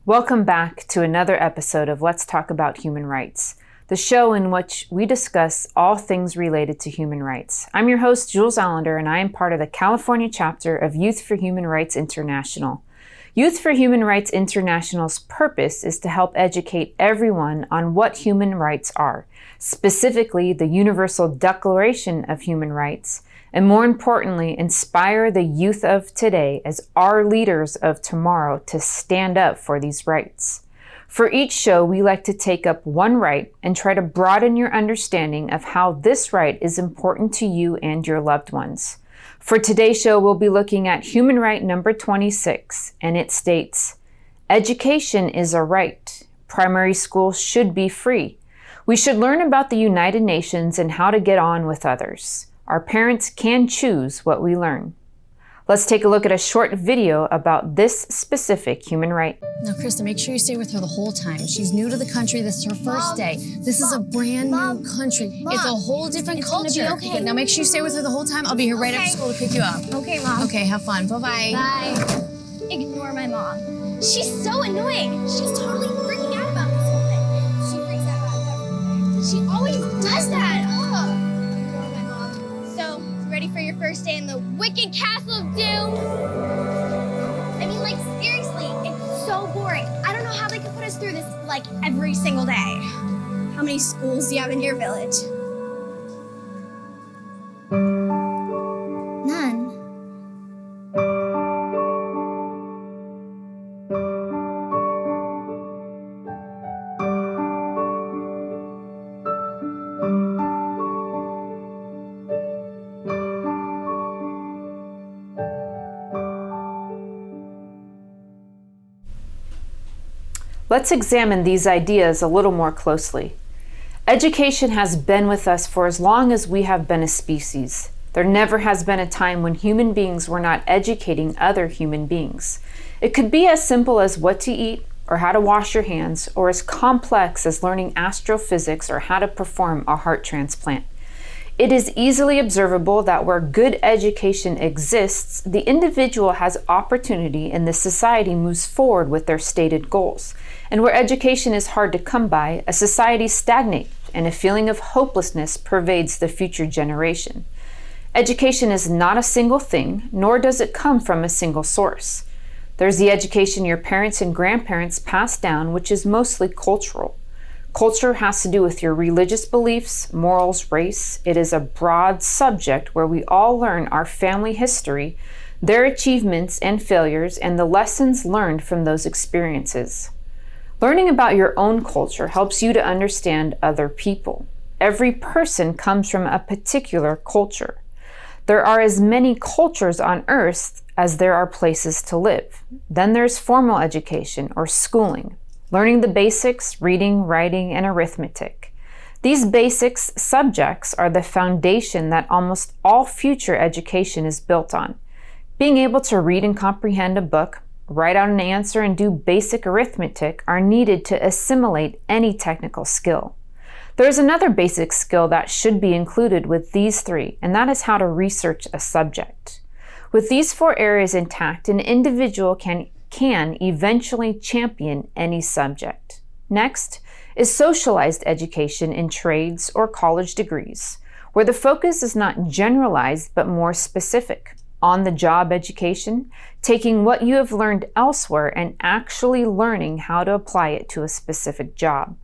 Welcome back to another episode of Let's Talk About Human Rights, the show in which we discuss all things related to human rights. I'm your host, Jules Allender, and I am part of the California chapter of Youth for Human Rights International. Youth for Human Rights International's purpose is to help educate everyone on what human rights are, specifically the Universal Declaration of Human Rights, and more importantly, inspire the youth of today as our leaders of tomorrow to stand up for these rights. For each show, we like to take up one right and try to broaden your understanding of how this right is important to you and your loved ones. For today's show, we'll be looking at human right number 26, and it states, "Education is a right. Primary schools should be free. We should learn about the United Nations and how to get on with others. Our parents can choose what we learn." Let's take a look at a short video about this specific human right. Now, Krista, make sure you stay with her the whole time. She's new to the country. This is her first day. This is a brand new country. It's a whole different culture. Okay. But now make sure you stay with her the whole time. I'll be here right after school to pick you up. Okay, Mom. Okay, have fun. Bye-bye. Bye. Ignore my mom. She's so annoying. She's totally freaking out about this whole thing. She freaks out about everything. She always does that. Ugh. Ignore my mom. So, ready for your first day in the Wicked Castle of Doom? I mean, like, seriously, it's so boring. I don't know how they could put us through this, like, every single day. How many schools do you have in your village? None. Let's examine these ideas a little more closely. Education has been with us for as long as we have been a species. There never has been a time when human beings were not educating other human beings. It could be as simple as what to eat or how to wash your hands, or as complex as learning astrophysics or how to perform a heart transplant. It is easily observable that where good education exists, the individual has opportunity and the society moves forward with their stated goals. And where education is hard to come by, a society stagnates and a feeling of hopelessness pervades the future generation. Education is not a single thing, nor does it come from a single source. There's the education your parents and grandparents passed down, which is mostly cultural. Culture has to do with your religious beliefs, morals, race. It is a broad subject where we all learn our family history, their achievements and failures, and the lessons learned from those experiences. Learning about your own culture helps you to understand other people. Every person comes from a particular culture. There are as many cultures on Earth as there are places to live. Then there's formal education or schooling. Learning the basics, reading, writing, and arithmetic. These basics subjects are the foundation that almost all future education is built on. Being able to read and comprehend a book, write out an answer, and do basic arithmetic are needed to assimilate any technical skill. There is another basic skill that should be included with these three, and that is how to research a subject. With these four areas intact, an individual can eventually champion any subject. Next is socialized education in trades or college degrees, where the focus is not generalized but more specific. On-the-job education, taking what you have learned elsewhere and actually learning how to apply it to a specific job.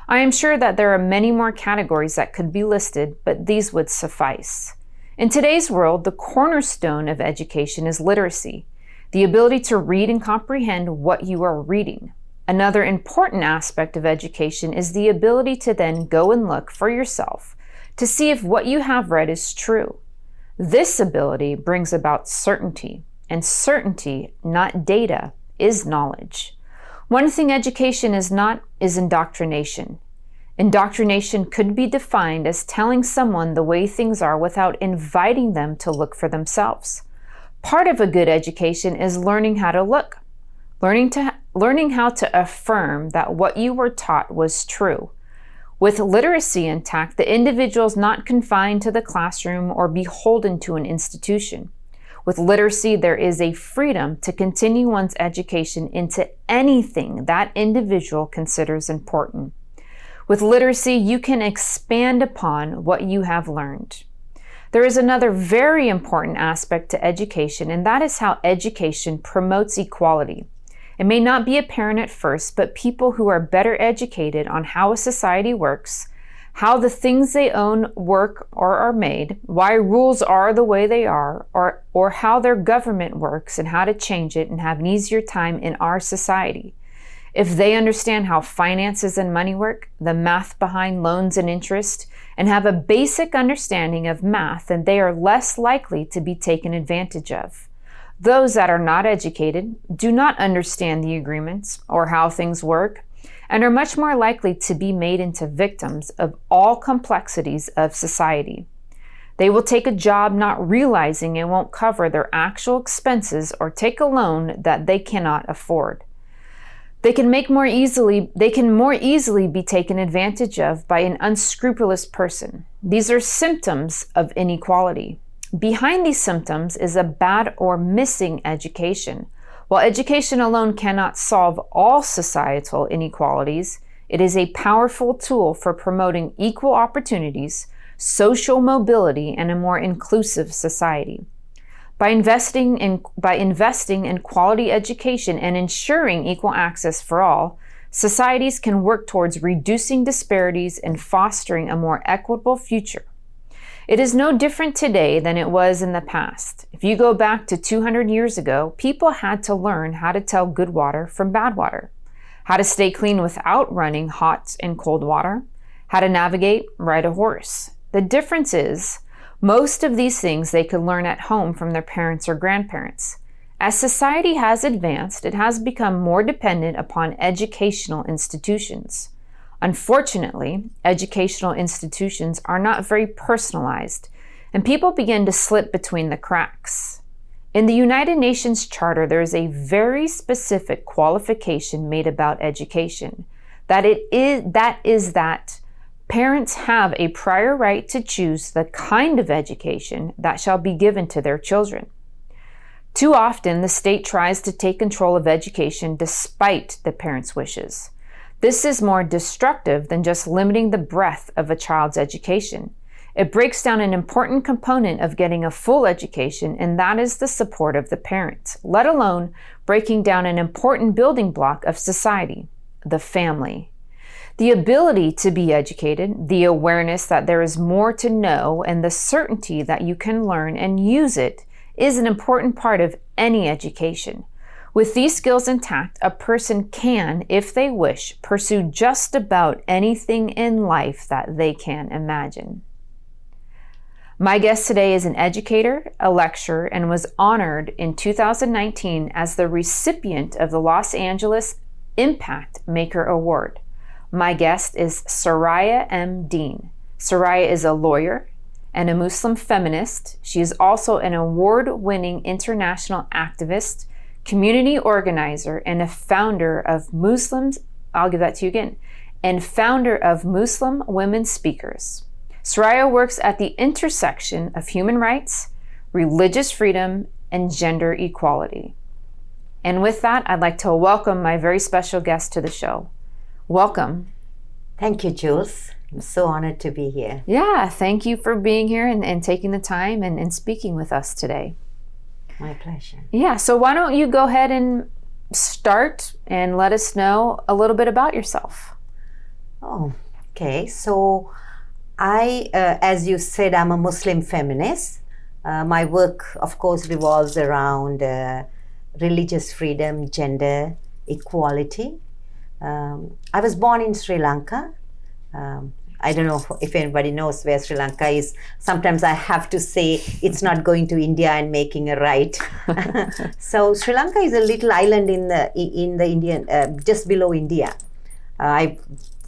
I am sure that there are many more categories that could be listed, but these would suffice. In today's world, the cornerstone of education is literacy, the ability to read and comprehend what you are reading. Another important aspect of education is the ability to then go and look for yourself to see if what you have read is true. This ability brings about certainty, and certainty, not data, is knowledge. One thing education is not is indoctrination. Indoctrination could be defined as telling someone the way things are without inviting them to look for themselves. Part of a good education is learning how to look, learning how to affirm that what you were taught was true. With literacy intact, the individual is not confined to the classroom or beholden to an institution. With literacy, there is a freedom to continue one's education into anything that individual considers important. With literacy, you can expand upon what you have learned. There is another very important aspect to education, and that is how education promotes equality. It may not be apparent at first, but people who are better educated on how a society works, how the things they own work or are made, why rules are the way they are, or how their government works and how to change it and have an easier time in our society. If they understand how finances and money work, the math behind loans and interest, and have a basic understanding of math, then they are less likely to be taken advantage of. Those that are not educated, do not understand the agreements or how things work, and are much more likely to be made into victims of all complexities of society. They will take a job not realizing it won't cover their actual expenses or take a loan that they cannot afford. They can more easily be taken advantage of by an unscrupulous person. These are symptoms of inequality. Behind these symptoms is a bad or missing education. While education alone cannot solve all societal inequalities, it is a powerful tool for promoting equal opportunities, social mobility, and a more inclusive society. By investing in quality education and ensuring equal access for all, societies can work towards reducing disparities and fostering a more equitable future. It is no different today than it was in the past. If you go back to 200 years ago, people had to learn how to tell good water from bad water, how to stay clean without running hot and cold water, how to navigate, ride a horse. The difference is, most of these things they could learn at home from their parents or grandparents. As society has advanced, it has become more dependent upon educational institutions. Unfortunately, educational institutions are not very personalized, and people begin to slip between the cracks. In the United Nations Charter, there is a very specific qualification made about education. That parents have a prior right to choose the kind of education that shall be given to their children. Too often, the state tries to take control of education despite the parents' wishes. This is more destructive than just limiting the breadth of a child's education. It breaks down an important component of getting a full education, and that is the support of the parent, let alone breaking down an important building block of society, the family. The ability to be educated, the awareness that there is more to know, and the certainty that you can learn and use it is an important part of any education. With these skills intact, a person can, if they wish, pursue just about anything in life that they can imagine. My guest today is an educator, a lecturer, and was honored in 2019 as the recipient of the Los Angeles Impact Maker Award. My guest is Soraya M. Dean. Soraya is a lawyer and a Muslim feminist. She is also an award-winning international activist, community organizer, and a founder of founder of Muslim Women Speakers. Soraya works at the intersection of human rights, religious freedom, and gender equality. And with that, I'd like to welcome my very special guest to the show. Welcome. Thank you, Jules. I'm so honored to be here. Yeah, thank you for being here and taking the time and speaking with us today. My pleasure. Yeah, so why don't you go ahead and start and let us know a little bit about yourself. Oh, okay. So I, as you said, I'm a Muslim feminist. My work, of course, revolves around religious freedom, gender equality. I was born in Sri Lanka. I don't know if anybody knows where Sri Lanka is. Sometimes I have to say it's not going to India and making a right. So Sri Lanka is a little island in the Indian, just below India. I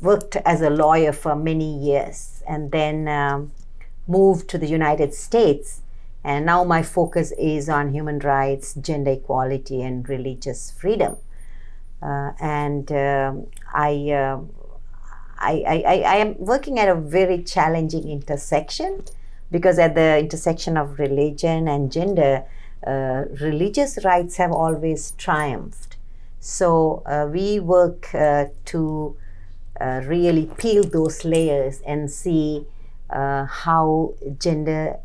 worked as a lawyer for many years and then moved to the United States. And now my focus is on human rights, gender equality, and religious freedom. I am working at a very challenging intersection because at the intersection of religion and gender, religious rights have always triumphed. So we work to really peel those layers and see how gender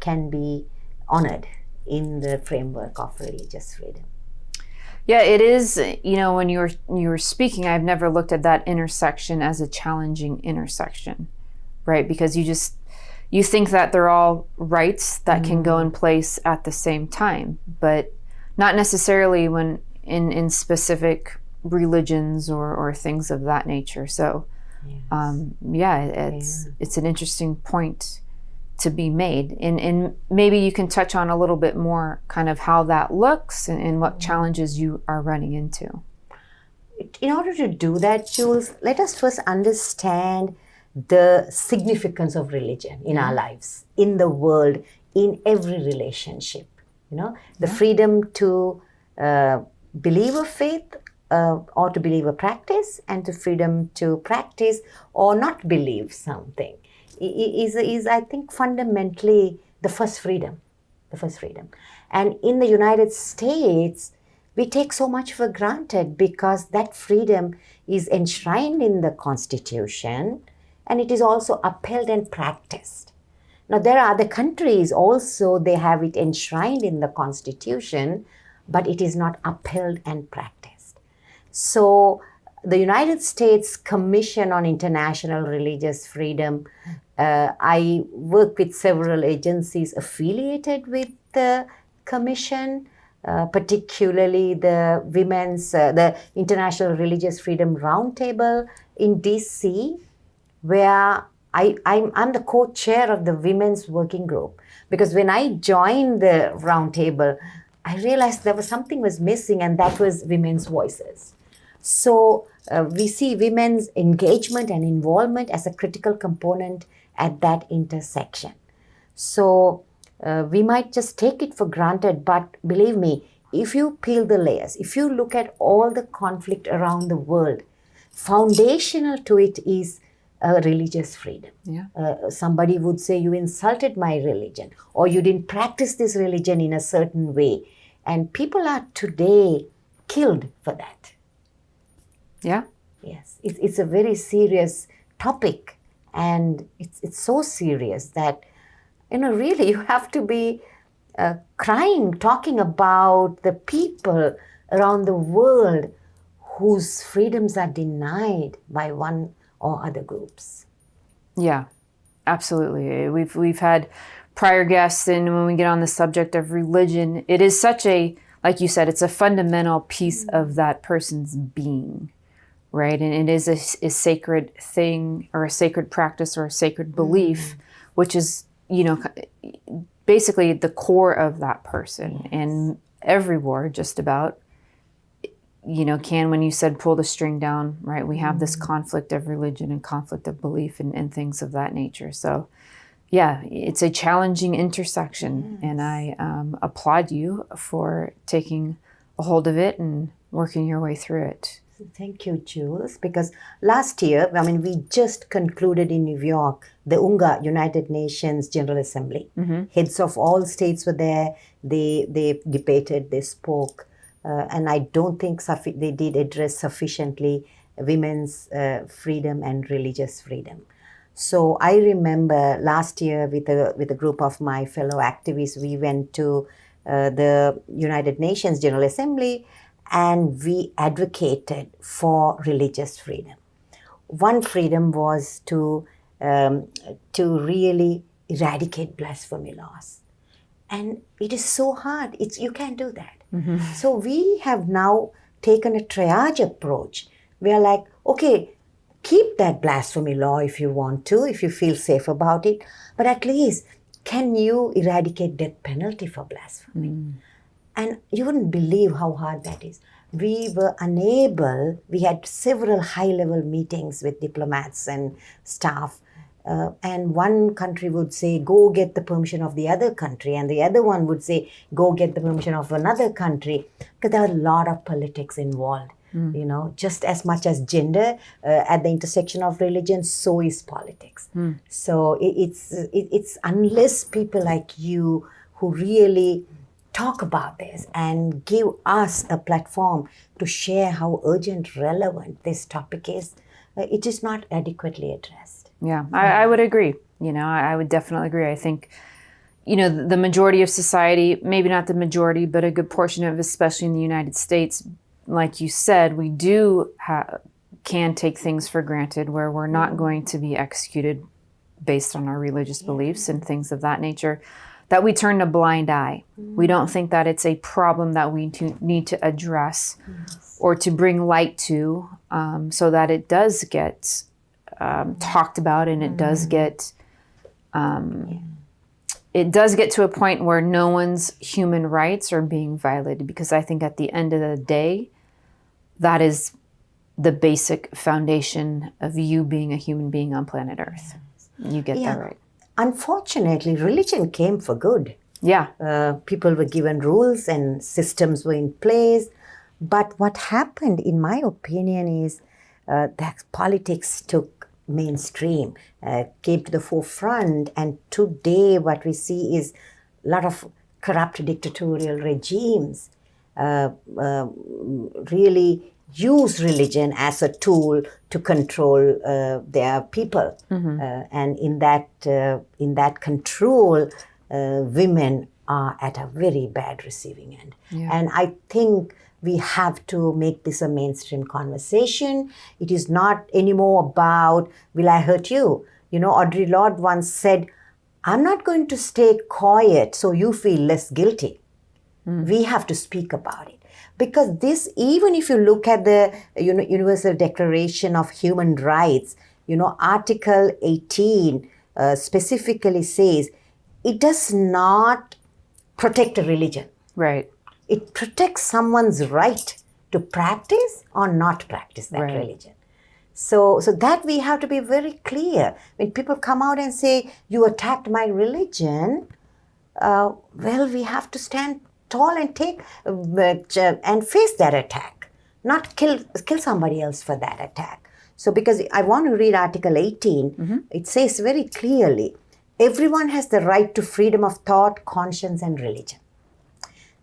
can be honored in the framework of religious freedom. Yeah, it is, when you were speaking, I've never looked at that intersection as a challenging intersection, right? Because you think that they're all rights that can go in place at the same time, but not necessarily when in specific religions or things of that nature. So it's an interesting point to be made, and maybe you can touch on a little bit more kind of how that looks and what challenges you are running into. In order to do that, Jules, let us first understand the significance of religion in our lives, in the world, in every relationship. The freedom to believe a faith or to believe a practice, and the freedom to practice or not believe something is I think fundamentally the first freedom. And in the United States, we take so much for granted because that freedom is enshrined in the Constitution, and it is also upheld and practiced. Now, there are other countries also, they have it enshrined in the Constitution, but it is not upheld and practiced. So the United States Commission on International Religious Freedom, I work with several agencies affiliated with the Commission, particularly the the International Religious Freedom Roundtable in DC, where I'm the co-chair of the Women's Working Group. Because when I joined the roundtable, I realized there was something was missing, and that was women's voices. So we see women's engagement and involvement as a critical component at that intersection. So we might just take it for granted, but believe me, if you peel the layers, if you look at all the conflict around the world, foundational to it is religious freedom. Somebody would say, you insulted my religion, or you didn't practice this religion in a certain way. And people are today killed for that. Yeah. Yes, it's a very serious topic, and it's so serious that, really you have to be crying, talking about the people around the world whose freedoms are denied by one or other groups. Yeah, absolutely. We've had prior guests, and when we get on the subject of religion, it is such like you said, it's a fundamental piece of that person's being. Right, and it is a sacred thing, or a sacred practice, or a sacred belief, which is, basically the core of that person. And every war, just about, can, when you said pull the string down, right? We have this conflict of religion and conflict of belief and things of that nature. So, yeah, it's a challenging intersection, and I applaud you for taking a hold of it and working your way through it. Thank you, Jules, because last year, we just concluded in New York, the UNGA, United Nations General Assembly. Heads of all states were there. They debated, they spoke, and I don't think they did address sufficiently women's freedom and religious freedom. So I remember last year with a group of my fellow activists, we went to the United Nations General Assembly, and we advocated for religious freedom. One freedom was to really eradicate blasphemy laws. And it is so hard. You can't do that. So we have now taken a triage approach. We are like, okay, keep that blasphemy law if you want to, if you feel safe about it, but at least can you eradicate death penalty for blasphemy? And you wouldn't believe how hard that is. We were unable, we had several high-level meetings with diplomats and staff, and one country would say, go get the permission of the other country, and the other one would say, go get the permission of another country, because there are a lot of politics involved. Just as much as gender at the intersection of religion, so is politics. So it's unless people like you who really talk about this and give us a platform to share how urgent, relevant this topic is, it is not adequately addressed. Yeah, I would agree. I would definitely agree. I think, the majority of society, maybe not the majority, but a good portion of, especially in the United States, like you said, we can take things for granted where we're not going to be executed based on our religious beliefs and things of that nature, that we turn a blind eye. We don't think that it's a problem that we need to address or to bring light to, so that it does get talked about, and it does get to a point where no one's human rights are being violated, because I think at the end of the day, that is the basic foundation of you being a human being on planet Earth. You get that right. Unfortunately, religion came for good. Yeah. People were given rules and systems were in place. But what happened, in my opinion, is that politics took mainstream, came to the forefront. And today what we see is a lot of corrupt dictatorial regimes really use religion as a tool to control their people. And in that control, women are at a very bad receiving end. Yeah. And I think we have to make this a mainstream conversation. It is not anymore about, will I hurt you? Audre Lorde once said, I'm not going to stay quiet so you feel less guilty. We have to speak about it. Because this, even if you look at the Universal Declaration of Human Rights, Article 18 specifically says it does not protect a religion. Right. It protects someone's right to practice or not practice that religion. So that we have to be very clear. When people come out and say, you attacked my religion, we have to stand tall and take and face that attack, not kill somebody else for that attack. So because I want to read Article 18, it says very clearly, everyone has the right to freedom of thought, conscience, and religion.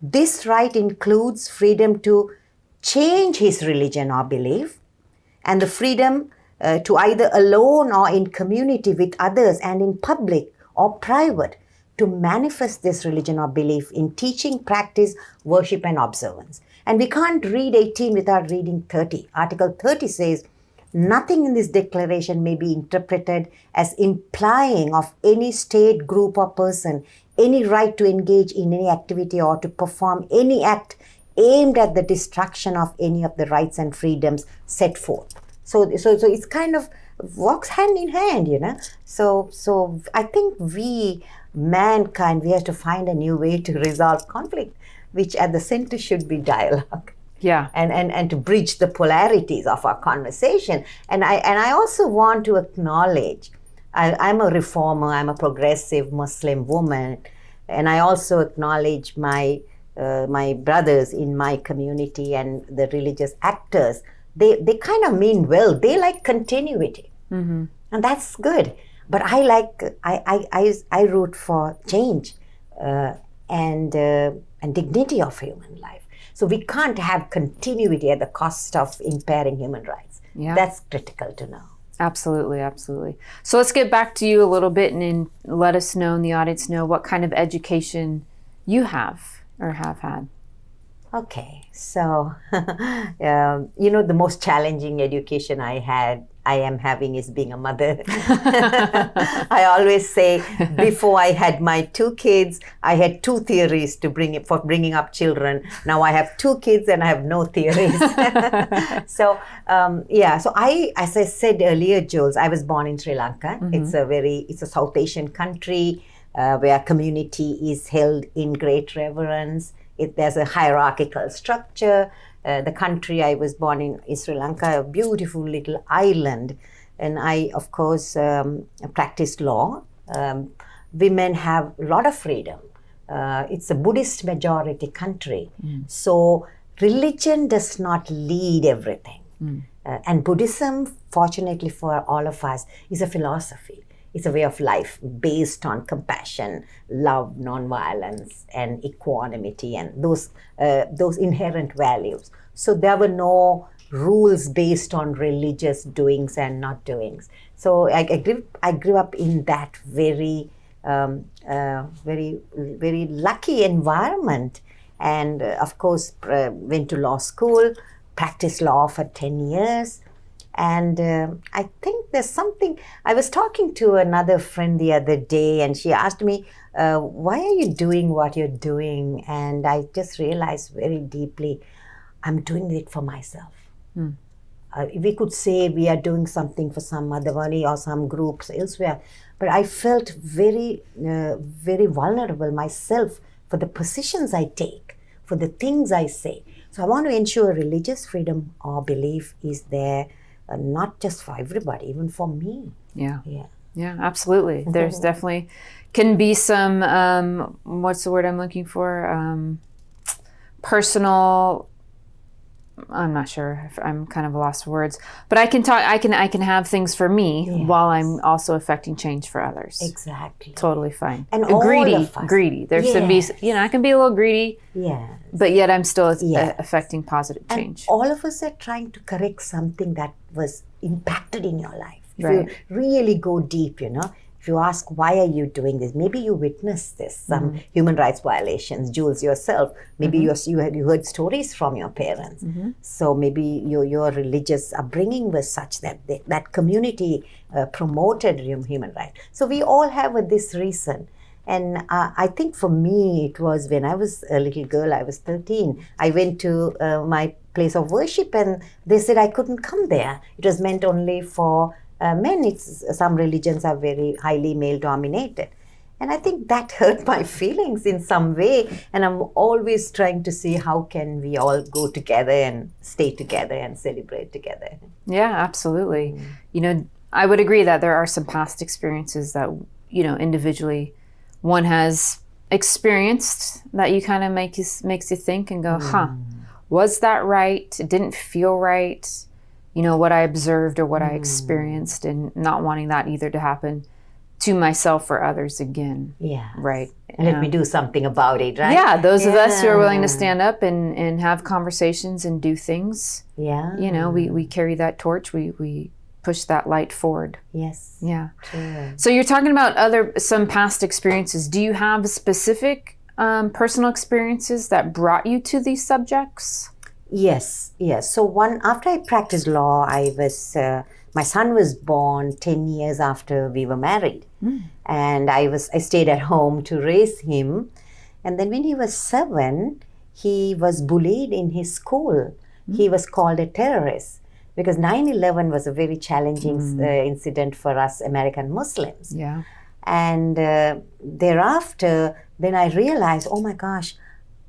This right includes freedom to change his religion or belief, and the freedom to either alone or in community with others and in public or private to manifest this religion or belief in teaching, practice, worship, and observance. And we can't read 18 without reading 30. Article 30 says, nothing in this declaration may be interpreted as implying of any state, group, or person any right to engage in any activity or to perform any act aimed at the destruction of any of the rights and freedoms set forth. So it's kind of walks hand in hand, So I think mankind, we have to find a new way to resolve conflict, which at the center should be dialogue. Yeah. And to bridge the polarities of our conversation. And I also want to acknowledge, I'm a reformer, I'm a progressive Muslim woman, and I also acknowledge my brothers in my community and the religious actors. They kind of mean well. They like continuity, and that's good. But I root for change and dignity of human life. So we can't have continuity at the cost of impairing human rights. Yeah. That's critical to know. Absolutely, absolutely. So let's get back to you a little bit and let us know and the audience know what kind of education you have or have had. Okay, so the most challenging education I am having is being a mother. I always say, before I had my 2 kids, I had 2 theories for bringing up children. Now I have 2 kids and I have no theories. So as I said earlier, Jules, I was born in Sri Lanka. It's a South Asian country where community is held in great reverence. There's a hierarchical structure. The country I was born in is Sri Lanka, a beautiful little island. And I, of course, practiced law. Women have a lot of freedom. It's a Buddhist majority country. So religion does not lead everything. And Buddhism, fortunately for all of us, is a philosophy. It's a way of life based on compassion, love, nonviolence, and equanimity, and those inherent values. So there were no rules based on religious doings and not doings. So I grew up in that very very lucky environment, and of course went to law school, practiced law for 10 years. And I think there's something, I was talking to another friend the other day, and she asked me, why are you doing what you're doing? And I just realized very deeply, I'm doing it for myself. We could say we are doing something for some Madhavani or some groups elsewhere, but I felt very, very vulnerable myself for the positions I take, for the things I say. So I want to ensure religious freedom or belief is there, not just for everybody, even for me. Yeah. Yeah. Yeah, absolutely. There's definitely can be some what's the word I'm looking for? Personal. I'm not sure. I'm kind of lost for words, but I can talk. I can have things for me while I'm also affecting change for others. Exactly. Totally fine. And all greedy, of us. greedy. There's some be. I can be a little greedy. Yeah. But yet I'm still affecting positive change. All of us are trying to correct something that was impacted in your life. If Right. you really go deep, if you ask, why are you doing this? Maybe you witnessed this, some human rights violations, Jules yourself. Maybe you heard stories from your parents. So maybe your religious upbringing was such that that community promoted human rights. So we all have this reason. And I think for me, it was when I was a little girl, I was 13, I went to my place of worship, and they said I couldn't come there. It was meant only for men. Some religions are very highly male dominated. And I think that hurt my feelings in some way. And I'm always trying to see how can we all go together and stay together and celebrate together. Yeah, absolutely. I would agree that there are some past experiences that, individually one has experienced that you kind of makes you think and go, was that right? It didn't feel right. What I observed or what I experienced, and not wanting that either to happen to myself or others again. Yeah. Right. And let me do something about it, right? Yeah, those of us who are willing to stand up and have conversations and do things. Yeah. We carry that torch. We push that light forward. Yes. Yeah. True. So you're talking about some past experiences. Do you have specific personal experiences that brought you to these subjects? Yes. So after I practiced law, my son was born 10 years after we were married. And I stayed at home to raise him. And then when he was 7, he was bullied in his school. He was called a terrorist because 9/11 was a very challenging incident for us American Muslims. Yeah. And thereafter, then I realized, oh my gosh,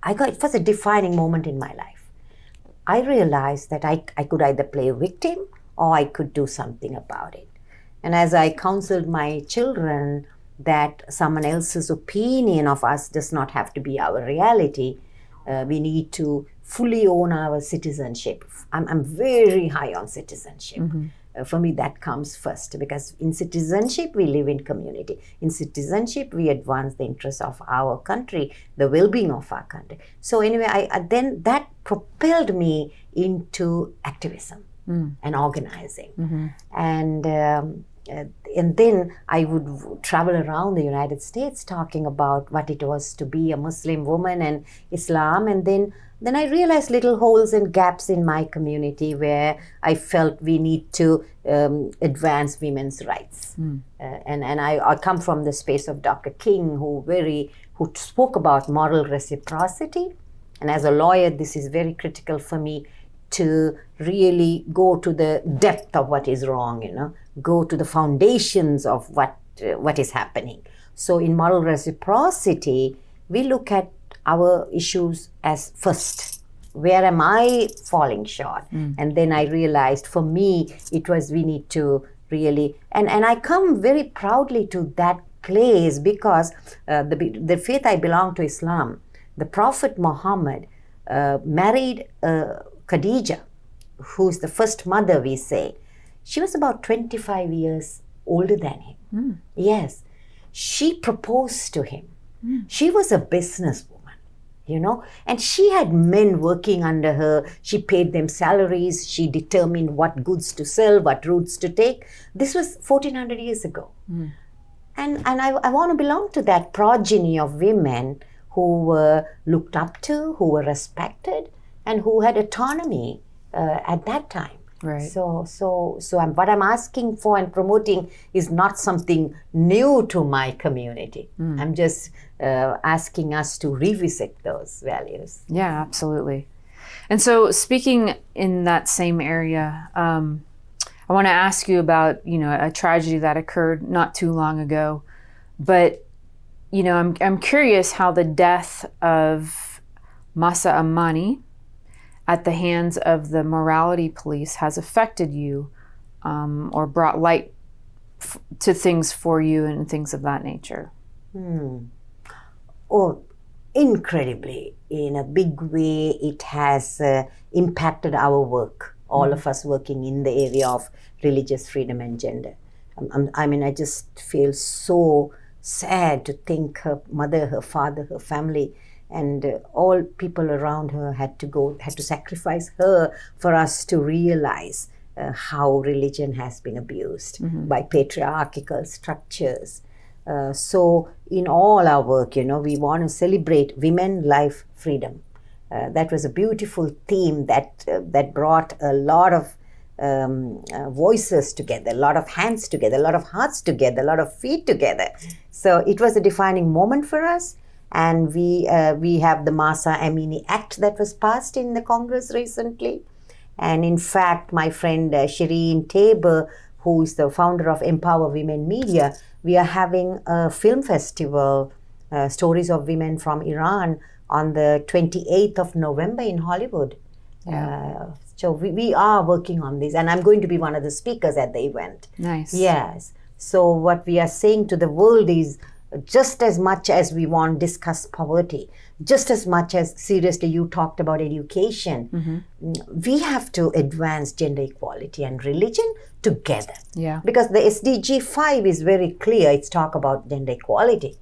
it was a defining moment in my life. I realized that I could either play victim or I could do something about it. And as I counseled my children that someone else's opinion of us does not have to be our reality, we need to fully own our citizenship. I'm very high on citizenship. For me, that comes first, because in citizenship, we live in community. In citizenship, we advance the interests of our country, the well-being of our country. So anyway, then that propelled me into activism and organizing. And then I would travel around the United States talking about what it was to be a Muslim woman and Islam. And then I realized little holes and gaps in my community where I felt we need to advance women's rights. And I come from the space of Dr. King, who spoke about moral reciprocity. And as a lawyer, this is very critical for me to really go to the depth of what is wrong, go to the foundations of what is happening. So in moral reciprocity, we look at our issues as first. Where am I falling short? And then I realized for me, it was we need to really, and I come very proudly to that place because the faith I belong to, Islam, the Prophet Muhammad married Khadija, who's the first mother, we say. She was about 25 years older than him. Yes. She proposed to him. She was a businesswoman, you know, and she had men working under her. She paid them salaries. She determined what goods to sell, what routes to take. This was 1400 years ago. And I want to belong to that progeny of women who were looked up to, who were respected, and who had autonomy at that time. Right. So what I'm asking for and promoting is not something new to my community. I'm just asking us to revisit those values. Yeah, absolutely. And so, speaking in that same area, I want to ask you about, you know, a tragedy that occurred not too long ago. But, you know, I'm curious how the death of Mahsa Amini at the hands of the morality police has affected you, or brought light to things for you and things of that nature. Oh, incredibly. In a big way, it has impacted our work, all of us working in the area of religious freedom and gender. I mean, I just feel so sad to think her mother, her father, her family, and all people around her had to sacrifice her for us to realize how religion has been abused by patriarchal structures. So in all our work, you know, we want to celebrate women, life, freedom. That was a beautiful theme that brought a lot of voices together, a lot of hands together, a lot of hearts together, a lot of feet together. So it was a defining moment for us. And we have the Mahsa Amini Act that was passed in the Congress recently. And in fact, my friend Shireen Tabor, who is the founder of Empower Women Media, we are having a film festival, Stories of Women from Iran, on the 28th of November in Hollywood. So we are working on this, and I'm going to be one of the speakers at the event. Nice. Yes. So what we are saying to the world is, just as much as we want to discuss poverty, just as much as seriously you talked about education, we have to advance gender equality and religion together. Yeah. Because the SDG 5 is very clear. It's talk about gender equality,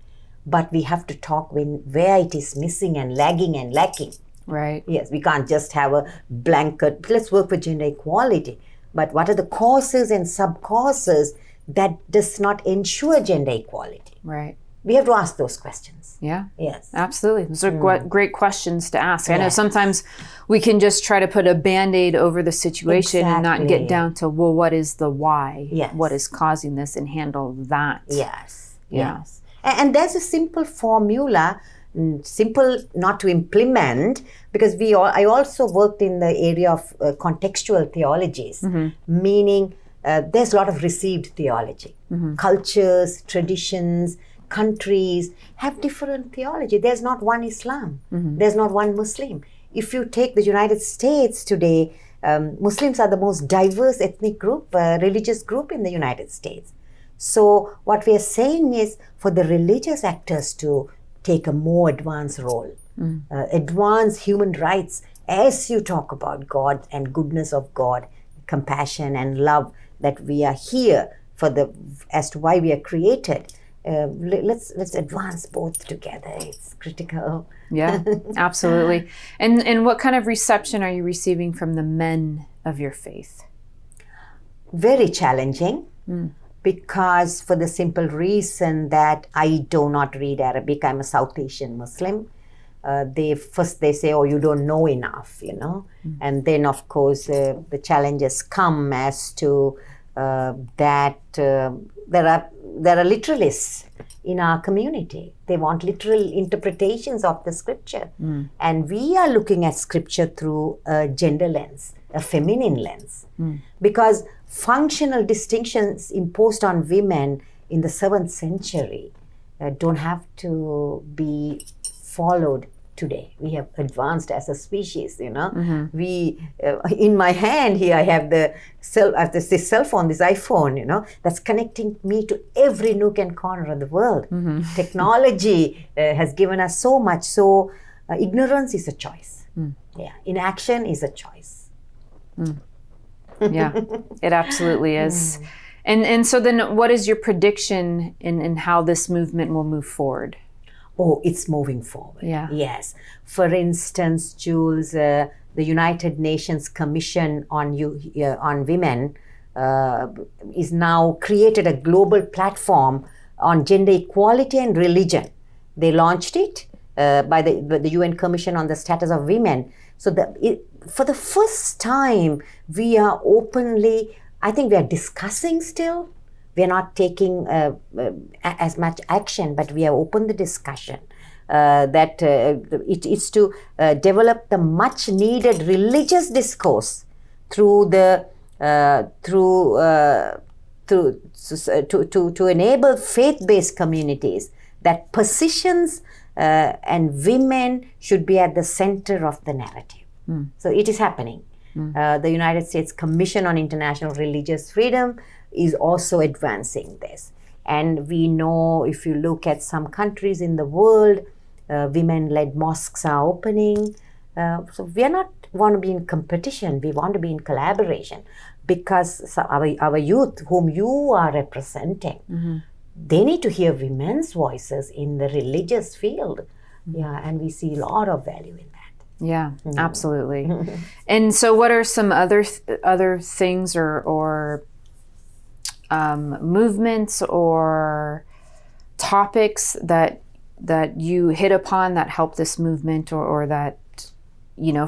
but we have to talk where it is missing and lagging and lacking. Right. Yes, we can't just have a blanket, let's work for gender equality. But what are the causes and sub-causes that does not ensure gender equality? Right. We have to ask those questions. Yeah. Yes. Absolutely. Those are great questions to ask. I know Yes. sometimes we can just try to put a Band-Aid over the situation and not Exactly. get down to, well, what is the why? Yes. What is causing this, and handle that. Yes. Yeah. Yes. And there's a simple formula, simple not to implement, because I also worked in the area of contextual theologies, meaning there's a lot of received theology. Cultures, traditions, countries have different theology. There's not one Islam. There's not one Muslim. If you take the United States today, Muslims are the most diverse ethnic group, religious group in the United States. So what we are saying is for the religious actors to take a more advanced role, advance human rights as you talk about God and goodness of God, compassion and love, that we are here as to why we are created. Let's advance both together. It's critical. Yeah, absolutely. And what kind of reception are you receiving from the men of your faith? Very challenging, because for the simple reason that I do not read Arabic. I'm a South Asian Muslim. They say, oh, you don't know enough, you know. And then, of course, the challenges come as to that there are literalists in our community. They want literal interpretations of the scripture. And we are looking at scripture through a gender lens, a feminine lens. Because functional distinctions imposed on women in the 7th century don't have to be followed today. We have advanced as a species, you know. We, in my hand here, I have this cell phone, this iPhone, you know, that's connecting me to every nook and corner of the world. Technology has given us so much. So ignorance is a choice. Yeah, inaction is a choice. Yeah, it absolutely is. And so then what is your prediction in how this movement will move forward? Oh, it's moving forward. Yeah. Yes. For instance, Jules, the United Nations Commission on Women is now created a global platform on gender equality and religion. They launched it by the UN Commission on the Status of Women. So for the first time, we are openly, I think we are discussing still. We are not taking as much action, but we have opened the discussion that it is to develop the much needed religious discourse through to enable faith-based communities that positions and women should be at the center of the narrative. So it is happening. The United States Commission on International Religious Freedom is also advancing this. And we know, if you look at some countries in the world, women-led mosques are opening. So we are not want to be in competition, we want to be in collaboration, because our youth, whom you are representing, they need to hear women's voices in the religious field. Yeah, and we see a lot of value in that. Yeah, absolutely. And so what are some other things or movements or topics that you hit upon that help this movement, or that,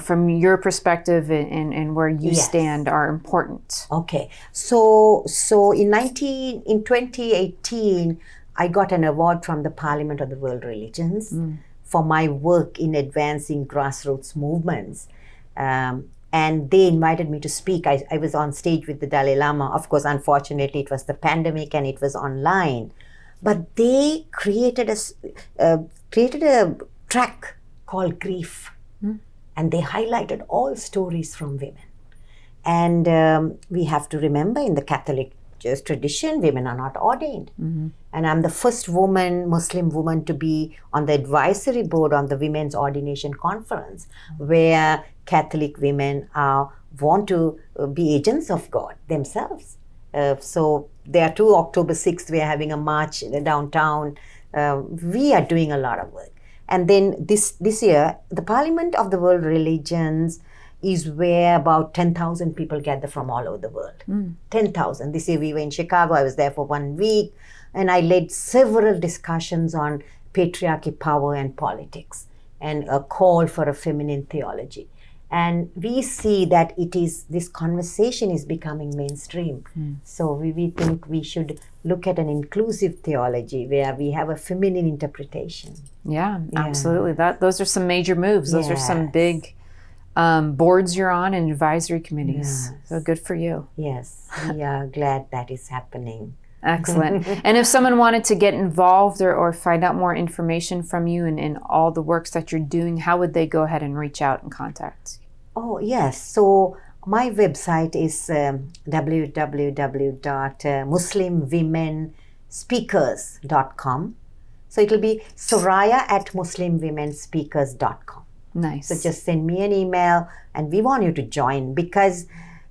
from your perspective and where you stand, are important? Okay, so in 2018, I got an award from the Parliament of the World Religions for my work in advancing grassroots movements. And they invited me to speak. I was on stage with the Dalai Lama. Of course, unfortunately, it was the pandemic and it was online. But they created a track called Grief. And they highlighted all stories from women. And we have to remember, in the Catholic tradition, women are not ordained. And I'm the first Muslim woman to be on the advisory board on the Women's Ordination Conference, where Catholic women want to be agents of God themselves. So there are two, October 6th, we are having a march in the downtown. We are doing a lot of work. And then this year, the Parliament of the World Religions is where about 10,000 people gather from all over the world. 10,000. This year we were in Chicago. I was there for 1 week. And I led several discussions on patriarchy, power, and politics, and a call for a feminine theology. And we see that this conversation is becoming mainstream. So we think we should look at an inclusive theology where we have a feminine interpretation. Yeah, absolutely. Those are some major moves. Those are some big boards you're on and advisory committees. So good for you. Yes, we are glad that is happening. Excellent. And if someone wanted to get involved or find out more information from you and all the works that you're doing, how would they go ahead and reach out and contact you? Oh, yes. So my website is www.muslimwomenspeakers.com. So it'll be soraya@muslimwomenspeakers.com. Nice. So just send me an email, and we want you to join, because,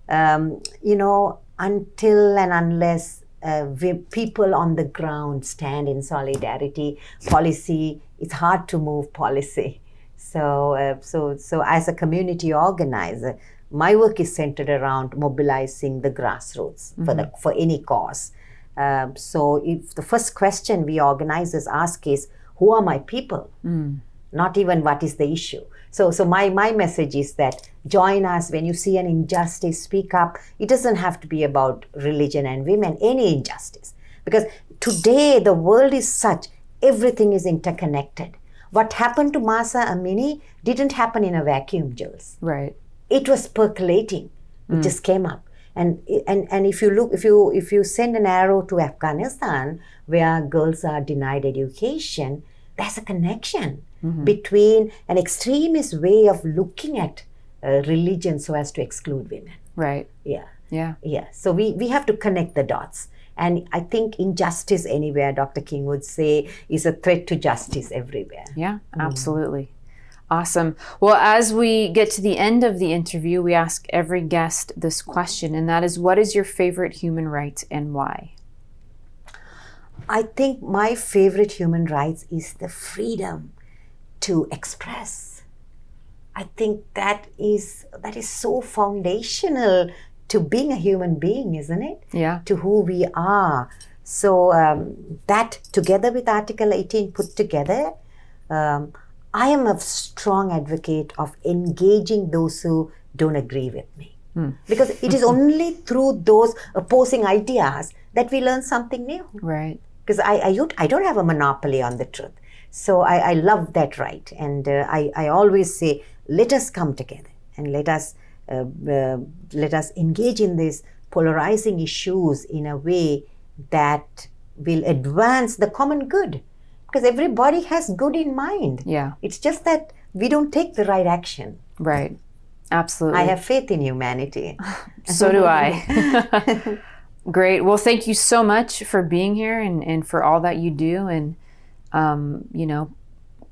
until and unless people on the ground stand in solidarity, policy, it's hard to move policy. So as a community organizer, my work is centered around mobilizing the grassroots for any cause. So if the first question we organizers ask is, who are my people? Not even what is the issue. So my message is that join us when you see an injustice, speak up. It doesn't have to be about religion and women, any injustice. Because today the world is such, everything is interconnected. What happened to Mahsa Amini didn't happen in a vacuum, Jules. Right. It was percolating. It just came up. And if you look, if you send an arrow to Afghanistan, where girls are denied education, there's a connection between an extremist way of looking at religion so as to exclude women. Right. Yeah. Yeah. Yeah. So we have to connect the dots. And I think injustice anywhere, Dr. King would say, is a threat to justice everywhere. Yeah, absolutely. Awesome. Well, as we get to the end of the interview, we ask every guest this question, and that is, what is your favorite human right and why? I think my favorite human rights is the freedom to express. I think that is so foundational to being a human being, isn't it? Yeah. To who we are. So that together with Article 18 put together, I am a strong advocate of engaging those who don't agree with me. Because it is only through those opposing ideas that we learn something new. Right. Because I don't have a monopoly on the truth. So I love that right. And I always say, let us come together and let us engage in these polarizing issues in a way that will advance the common good. Because everybody has good in mind. Yeah. It's just that we don't take the right action. Right. Absolutely. I have faith in humanity. So do I. Great. Well, thank you so much for being here and for all that you do. And, you know,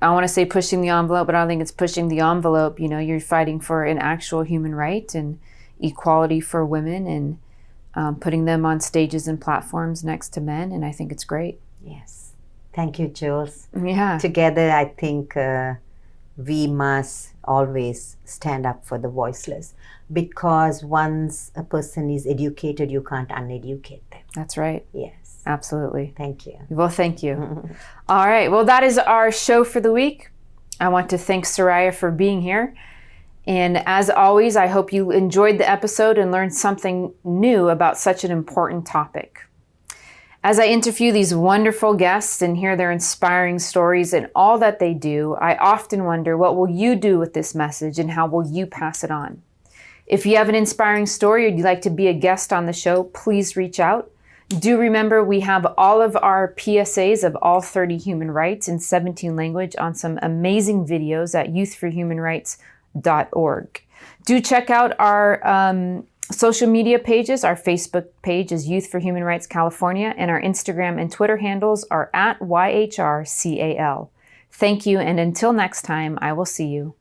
I want to say pushing the envelope, but I don't think it's pushing the envelope. You know, you're fighting for an actual human right and equality for women and putting them on stages and platforms next to men. And I think it's great. Yes. Thank you, Jules. Yeah. Together, I think we must always stand up for the voiceless, because once a person is educated, you can't uneducate them. That's right. Yes. Absolutely. Thank you. Well, thank you. All right. Well, that is our show for the week. I want to thank Soraya for being here. And as always, I hope you enjoyed the episode and learned something new about such an important topic. As I interview these wonderful guests and hear their inspiring stories and all that they do, I often wonder, what will you do with this message and how will you pass it on? If you have an inspiring story or you'd like to be a guest on the show, please reach out. Do remember we have all of our PSAs of all 30 human rights in 17 languages on some amazing videos at youthforhumanrights.org. Do check out our social media pages. Our Facebook page is Youth for Human Rights California, and our Instagram and Twitter handles are at YHRCAL. Thank you, and until next time, I will see you.